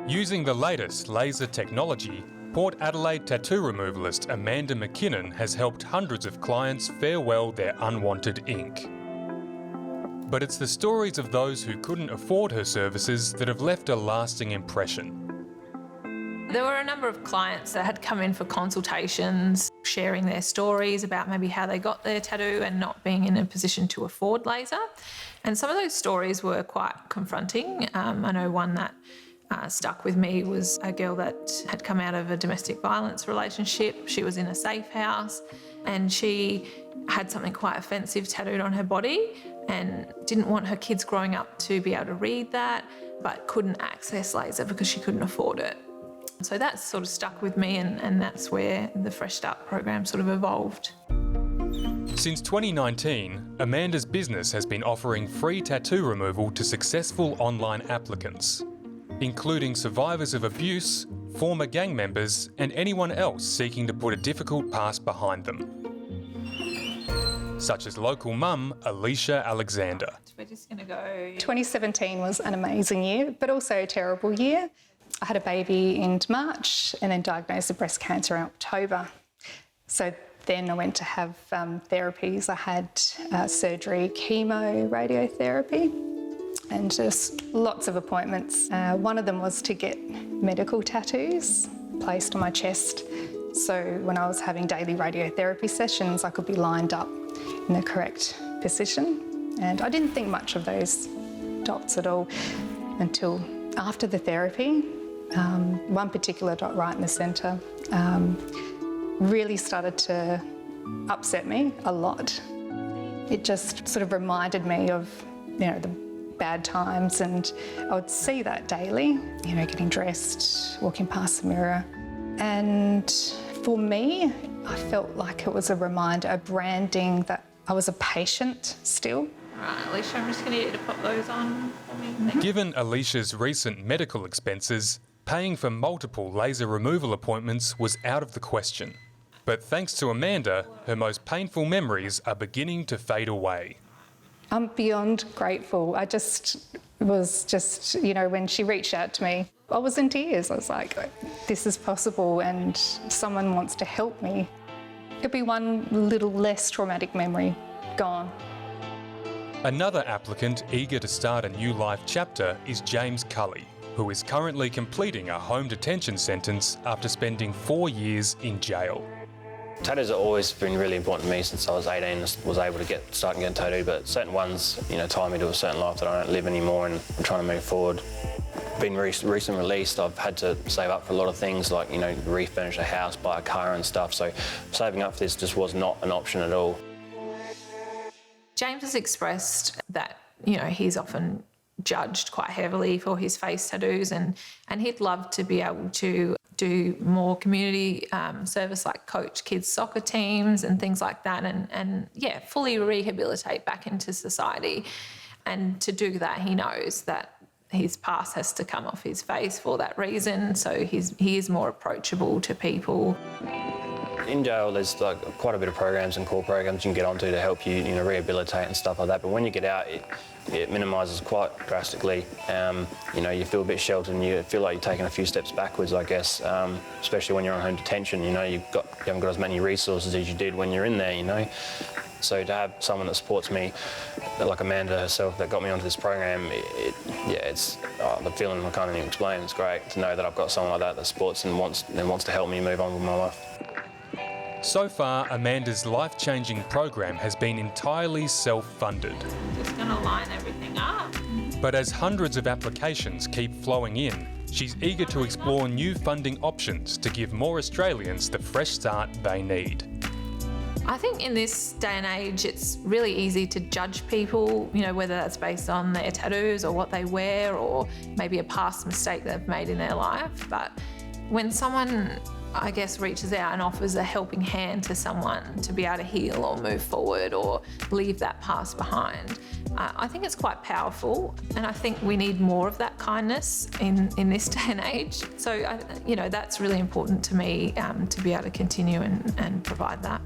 Using the latest laser technology, Port Adelaide tattoo removalist Amanda McKinnon has helped hundreds of clients farewell their unwanted ink. But it's the stories of those who couldn't afford her services that have left a lasting impression. There were a number of clients that had come in for consultations, sharing their stories about maybe how they got their tattoo and not being in a position to afford laser. And some of those stories were quite confronting. I know one that stuck with me was a girl that had come out of a domestic violence relationship. She was in a safe house and she had something quite offensive tattooed on her body and didn't want her kids growing up to be able to read that, but couldn't access laser because she couldn't afford it. So that sort of stuck with me, and that's where the Fresh Start program sort of evolved. Since 2019, Amanda's business has been offering free tattoo removal to successful online applicants, including survivors of abuse, former gang members, and anyone else seeking to put a difficult past behind them, such as local mum Alicia Alexander. We're just going to go... 2017 was an amazing year, but also a terrible year. I had a baby in March and then diagnosed with breast cancer in October. So then I went to have therapies. I had surgery, chemo, radiotherapy, and just lots of appointments. One of them was to get medical tattoos placed on my chest. So when I was having daily radiotherapy sessions, I could be lined up in the correct position. And I didn't think much of those dots at all until after the therapy. One particular dot right in the centre really started to upset me a lot. It just sort of reminded me of, the bad times, and I would see that daily, getting dressed, walking past the mirror. And for me, I felt like it was a reminder, a branding that I was a patient still. Right, Alicia, I'm just going to get you to pop those on for me. Given Alicia's recent medical expenses, paying for multiple laser removal appointments was out of the question. But thanks to Amanda, her most painful memories are beginning to fade away. I'm beyond grateful. I was when she reached out to me, I was in tears. I was like, this is possible and someone wants to help me. It'll be one little less traumatic memory gone. Another applicant eager to start a new life chapter is James Cully, who is currently completing a home detention sentence after spending 4 years in jail. Tattoos have always been really important to me since I was 18. I was able to start getting tattooed, but certain ones, tie me to a certain life that I don't live anymore, and I'm trying to move forward. Being recently released, I've had to save up for a lot of things, like refurnish a house, buy a car and stuff. So saving up for this just was not an option at all. James has expressed that, he's often judged quite heavily for his face tattoos, and he'd love to be able to do more community service, like coach kids' soccer teams and things like that, and fully rehabilitate back into society. And to do that, he knows that his past has to come off his face for that reason, so he is more approachable to people. In jail, there's quite a bit of programs and core programs you can get onto to help you, rehabilitate and stuff like that. But when you get out, it minimises quite drastically. You feel a bit sheltered and you feel like you're taking a few steps backwards, I guess. Especially when you're on home detention, you haven't got as many resources as you did when you're in there, So to have someone that supports me, like Amanda herself, that got me onto this program, it's the feeling I can't even explain. It's great to know that I've got someone like that that supports and wants to help me move on with my life. So far, Amanda's life-changing program has been entirely self-funded. Just going to line everything up. But as hundreds of applications keep flowing in, she's eager to explore new funding options to give more Australians the fresh start they need. I think in this day and age, it's really easy to judge people, whether that's based on their tattoos or what they wear or maybe a past mistake they've made in their life. But when someone, reaches out and offers a helping hand to someone to be able to heal or move forward or leave that past behind, I think it's quite powerful, and I think we need more of that kindness in this day and age. So, that's really important to me, to be able to continue and provide that.